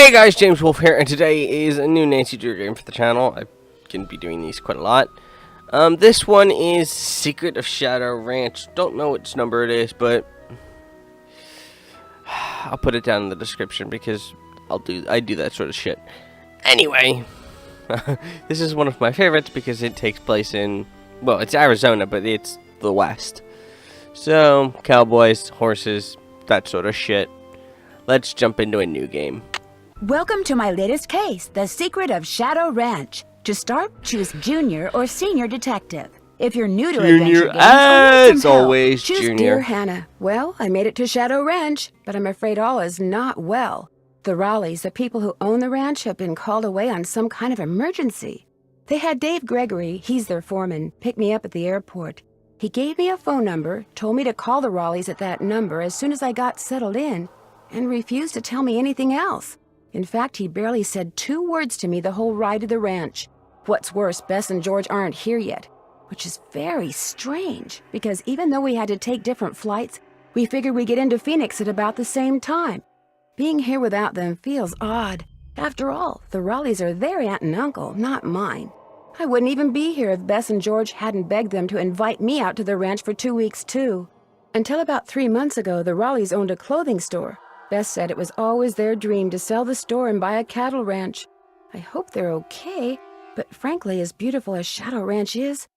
Hey guys, James Wolf here, and today is a new Nancy Drew game for the channel. I can be doing these quite a lot. This one is Secret of Shadow Ranch. Don't know which number it is, but I'll put it down in the description because I do that sort of shit. Anyway, this is one of my favorites because it takes place in, well, it's Arizona, but it's the West. So, cowboys, horses, that sort of shit. Let's jump into a new game. Welcome to my latest case, The Secret of Shadow Ranch. To start, choose Junior or Senior Detective. If you're new to adventure games, as always, choose Junior. Dear Hannah. Well, I made it to Shadow Ranch, but I'm afraid all is not well. The Raleighs, the people who own the ranch, have been called away on some kind of emergency. They had Dave Gregory, he's their foreman, pick me up at the airport. He gave me a phone number, told me to call the Raleighs at that number as soon as I got settled in, and refused to tell me anything else. In fact, he barely said 2 words to me the whole ride to the ranch. What's worse, Bess and George aren't here yet, which is very strange, because even though we had to take different flights, we figured we'd get into Phoenix at about the same time. Being here without them feels odd. After all, the Raleighs are their aunt and uncle, not mine. I wouldn't even be here if Bess and George hadn't begged them to invite me out to the ranch for 2 weeks, too. Until about 3 months ago, the Raleighs owned a clothing store. Bess said it was always their dream to sell the store and buy a cattle ranch. I hope they're okay, but frankly, as beautiful as Shadow Ranch is,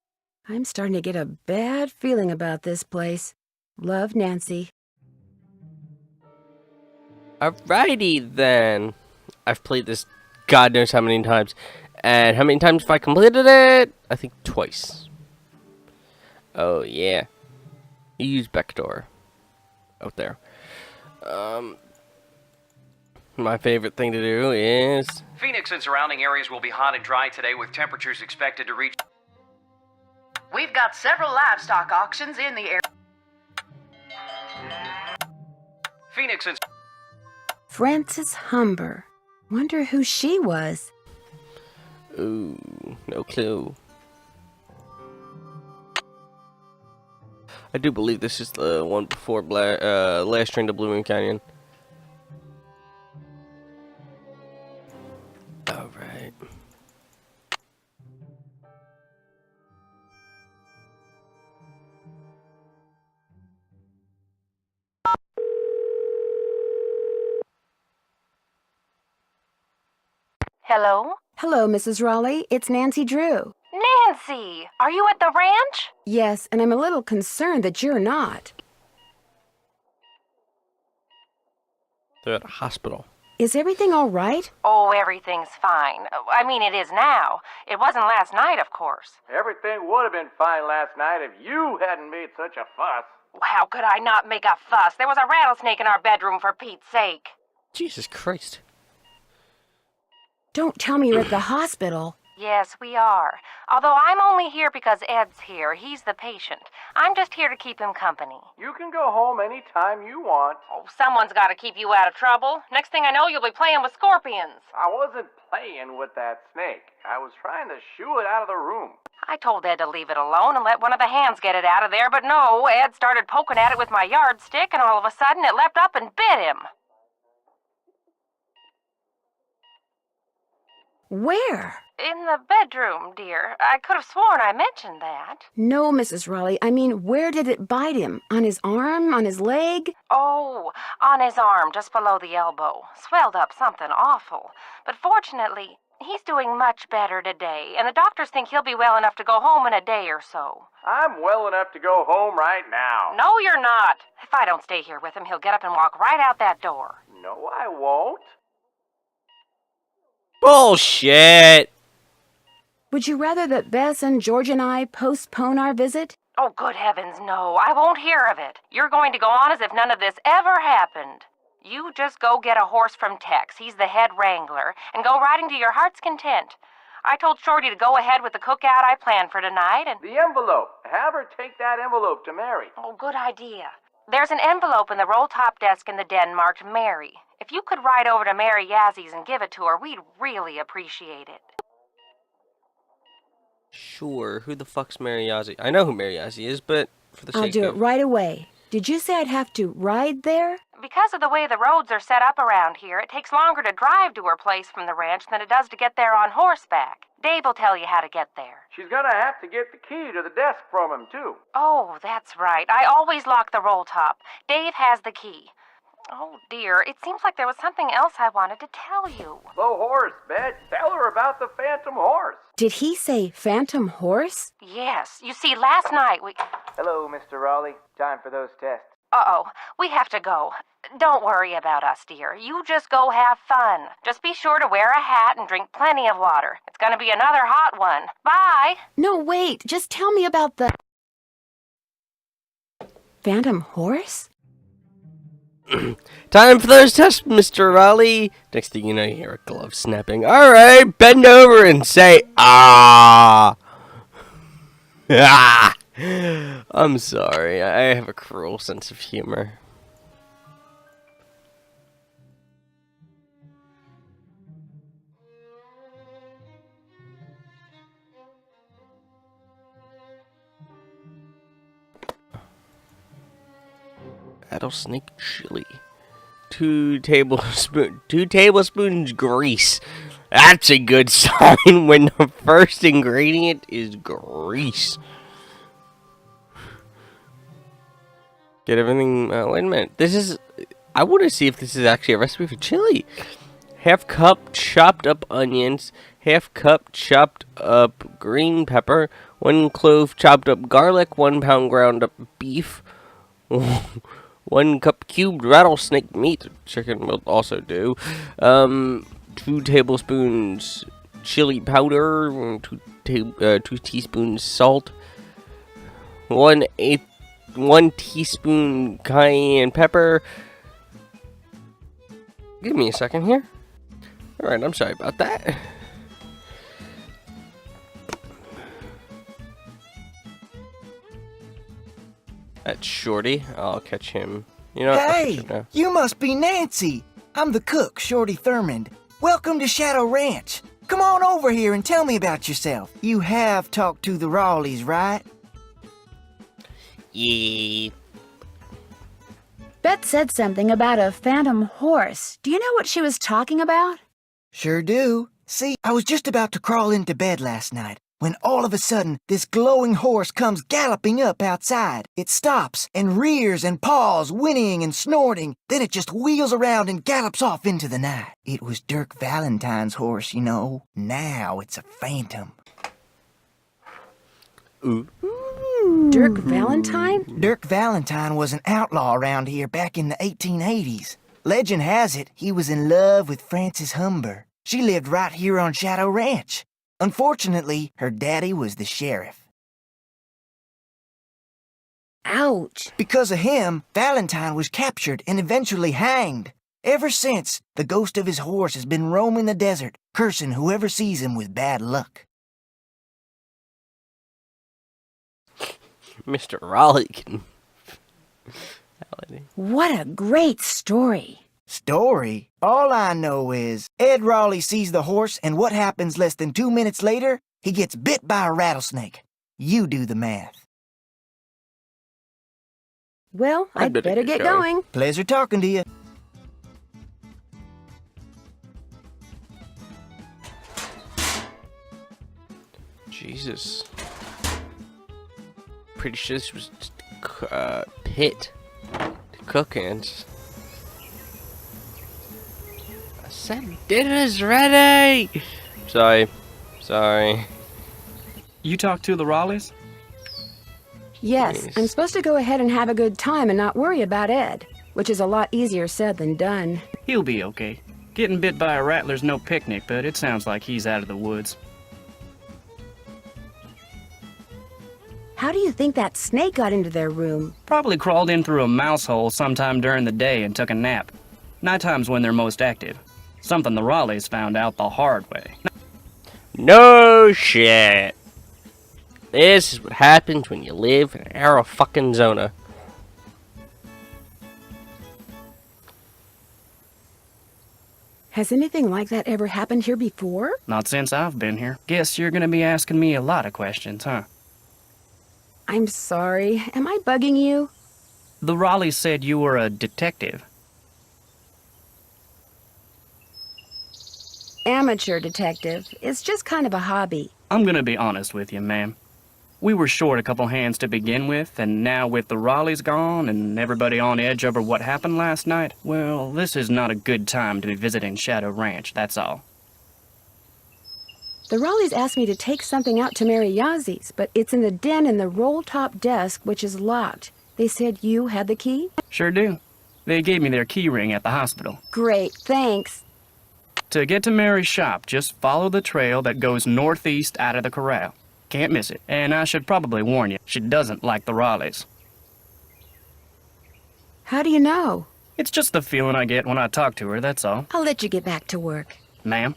I'm starting to get a bad feeling about this place. Love, Nancy. Alrighty then. I've played this God knows how many times. And how many times have I completed it? I think twice. Oh yeah. You use Vector. Out there. My favorite thing to do is... Phoenix and surrounding areas will be hot and dry today with temperatures expected to reach... We've got several livestock auctions in the area. Phoenix and... Frances Humber. Wonder who she was. Ooh, no clue. I do believe this is the one before Last Train to Blue Moon Canyon. Alright. Hello? Hello, Mrs. Raleigh. It's Nancy Drew. Nancy! Are you at the ranch? Yes, and I'm a little concerned that you're not. They're at a hospital. Is everything all right? Oh, everything's fine. I mean, it is now. It wasn't last night, of course. Everything would have been fine last night if you hadn't made such a fuss. How could I not make a fuss? There was a rattlesnake in our bedroom, for Pete's sake. Jesus Christ. Don't tell me you're at the hospital. Yes, we are. Although I'm only here because Ed's here. He's the patient. I'm just here to keep him company. You can go home any time you want. Oh, someone's got to keep you out of trouble. Next thing I know, you'll be playing with scorpions. I wasn't playing with that snake. I was trying to shoo it out of the room. I told Ed to leave it alone and let one of the hands get it out of there, but no, Ed started poking at it with my yardstick, and all of a sudden it leapt up and bit him. Where? In the bedroom, dear. I could have sworn I mentioned that. No, Mrs. Raleigh. I mean, where did it bite him? On his arm? On his leg? Oh, on his arm, just below the elbow. Swelled up something awful. But fortunately, he's doing much better today, and the doctors think he'll be well enough to go home in a day or so. I'm well enough to go home right now. No, you're not. If I don't stay here with him, he'll get up and walk right out that door. No, I won't. Bullshit! Would you rather that Bess and George and I postpone our visit? Oh, good heavens, no. I won't hear of it. You're going to go on as if none of this ever happened. You just go get a horse from Tex. He's the head wrangler, and go riding to your heart's content. I told Shorty to go ahead with the cookout I planned for tonight, and... The envelope. Have her take that envelope to Mary. Oh, good idea. There's an envelope in the roll-top desk in the den marked Mary. If you could ride over to Mary Yazzie and give it to her, we'd really appreciate it. Sure, who the fuck's Mary Yazzie? I know who Mary Yazzie is, but for the sake I'll do it of... right away. Did you say I'd have to ride there? Because of the way the roads are set up around here, it takes longer to drive to her place from the ranch than it does to get there on horseback. Dave will tell you how to get there. She's gonna have to get the key to the desk from him, too. Oh, that's right. I always lock the roll top. Dave has the key. Oh, dear. It seems like there was something else I wanted to tell you. The horse, Bet. Tell her about the phantom horse. Did he say phantom horse? Yes. You see, last night we... Hello, Mr. Raleigh. Time for those tests. Uh-oh. We have to go. Don't worry about us, dear. You just go have fun. Just be sure to wear a hat and drink plenty of water. It's gonna be another hot one. Bye! No, wait. Just tell me about the... Phantom horse? Time for those tests, Mr. Raleigh. Next thing you know, you hear a glove snapping. Alright, bend over and say, ah. Ah. I'm sorry. I have a cruel sense of humor. Rattlesnake chili. 2 tablespoons grease. That's a good sign when the first ingredient is grease. Get everything. Wait a minute. This is. I want to see if this is actually a recipe for chili. 1/2 cup chopped up onions. 1/2 cup chopped up green pepper. 1 clove chopped up garlic. 1 pound ground up beef. 1 cup cubed rattlesnake meat. Chicken will also do. 2 tablespoons chili powder. 2 teaspoons salt. 1 teaspoon cayenne pepper. Give me a second here. Alright, I'm sorry about that. That's Shorty. I'll catch him. You know what? I'll catch Hey, him now. you must be Nancy. I'm the cook, Shorty Thurmond. Welcome to Shadow Ranch. Come on over here and tell me about yourself. You have talked to the Raleighs, right? Yeah. Bet said something about a phantom horse. Do you know what she was talking about? Sure do. See, I was just about to crawl into bed last night when all of a sudden this glowing horse comes galloping up outside. It stops and rears and paws, whinnying and snorting. Then it just wheels around and gallops off into the night. It was Dirk Valentine's horse, you know. Now it's a phantom. Ooh. Dirk Valentine? Dirk Valentine was an outlaw around here back in the 1880s. Legend has it he was in love with Frances Humber. She lived right here on Shadow Ranch. Unfortunately, her daddy was the sheriff. Ouch. Because of him, Valentine was captured and eventually hanged. Ever since, the ghost of his horse has been roaming the desert, cursing whoever sees him with bad luck. Mr. Raleigh can. What a great story. Story? All I know is Ed Raleigh sees the horse, and what happens less than 2 minutes later? He gets bit by a rattlesnake. You do the math. Well, I'd better get going. Pleasure talking to you. Jesus. Pretty sure this was just pit to cook in. I said dinner's ready! Sorry. You talked to the Raleighs? Yes, Yes. I'm supposed to go ahead and have a good time and not worry about Ed, which is a lot easier said than done. He'll be okay. Getting bit by a rattler's no picnic, but it sounds like he's out of the woods. How do you think that snake got into their room? Probably crawled in through a mouse hole sometime during the day and took a nap. Nighttime's when they're most active. Something the Raleighs found out the hard way. No shit. This is what happens when you live in Arizona. Has anything like that ever happened here before? Not since I've been here. Guess you're gonna be asking me a lot of questions, huh? I'm sorry. Am I bugging you? The Raleighs said you were a detective. amateur detective. It's just kind of a hobby. I'm gonna be honest with you, ma'am. We were short a couple hands to begin with, and now with the Raleighs gone and everybody on edge over what happened last night, well, this is not a good time to be visiting Shadow Ranch, that's all. The Raleighs asked me to take something out to Mary Yazie's, but it's in the den in the roll-top desk, which is locked. They said you had the key? Sure do. They gave me their key ring at the hospital. Great, thanks. To get to Mary's shop, just follow the trail that goes northeast out of the corral. Can't miss it. And I should probably warn you, she doesn't like the Raleighs. How do you know? It's just the feeling I get when I talk to her, that's all. I'll let you get back to work. Ma'am?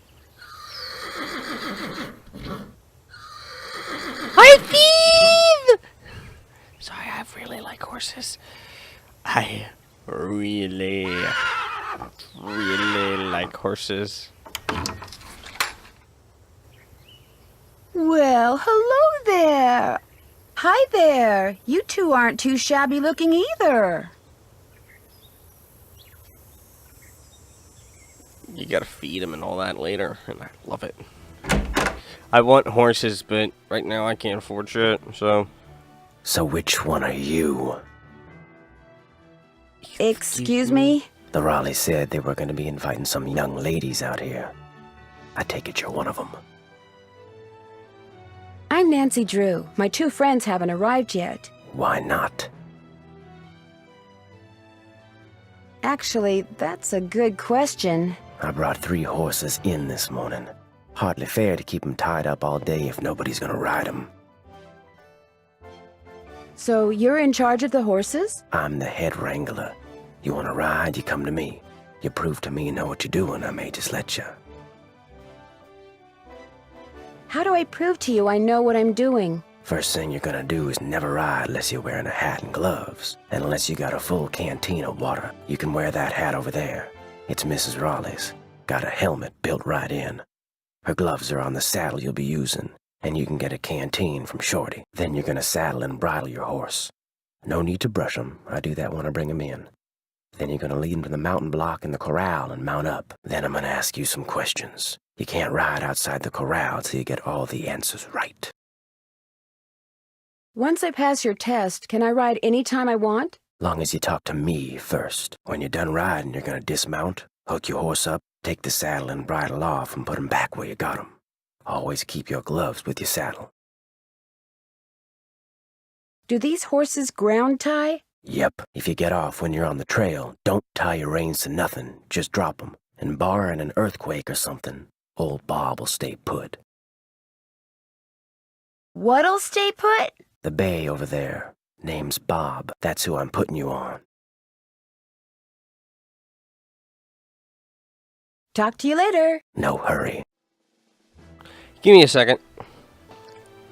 Hi, thief! Sorry, I really like horses. I really like horses. Well, hello there. Hi there. You two aren't too shabby looking either. You gotta feed them and all that later, and I love it. I want horses, but right now I can't afford shit, so... So which one are you? Excuse me? The Raleighs said they were going to be inviting some young ladies out here. I take it you're one of them. I'm Nancy Drew. My two friends haven't arrived yet. Why not? Actually, that's a good question. I brought 3 horses in this morning. Hardly fair to keep them tied up all day if nobody's going to ride them. So you're in charge of the horses? I'm the head wrangler. You want to ride, you come to me. You prove to me you know what you're doing, I may just let you. How do I prove to you I know what I'm doing? First thing you're gonna do is never ride unless you're wearing a hat and gloves. And unless you got a full canteen of water. You can wear that hat over there. It's Mrs. Raleigh's. Got a helmet built right in. Her gloves are on the saddle you'll be using. And you can get a canteen from Shorty. Then you're gonna saddle and bridle your horse. No need to brush him. I do that when I bring him in. Then you're gonna lead him to the mountain block in the corral and mount up. Then I'm gonna ask you some questions. You can't ride outside the corral till you get all the answers right. Once I pass your test, can I ride any time I want? Long as you talk to me first. When you're done riding, you're gonna dismount, hook your horse up, take the saddle and bridle off and put him back where you got him. Always keep your gloves with your saddle. Do these horses ground tie? Yep. If you get off when you're on the trail, don't tie your reins to nothing. Just drop 'em. And barring an earthquake or something, old Bob will stay put. What'll stay put? The bay over there. Name's Bob. That's who I'm putting you on. Talk to you later. No hurry. Give me a second.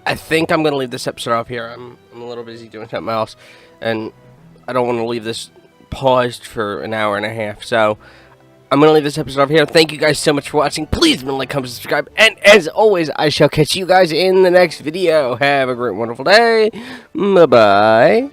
I think I'm gonna leave this episode off here. I'm a little busy doing something else, and I don't want to leave this paused for an hour and a half. So I'm gonna leave this episode off here. Thank you guys so much for watching. Please like, comment, subscribe, and as always, I shall catch you guys in the next video. Have a great, wonderful day. Bye bye.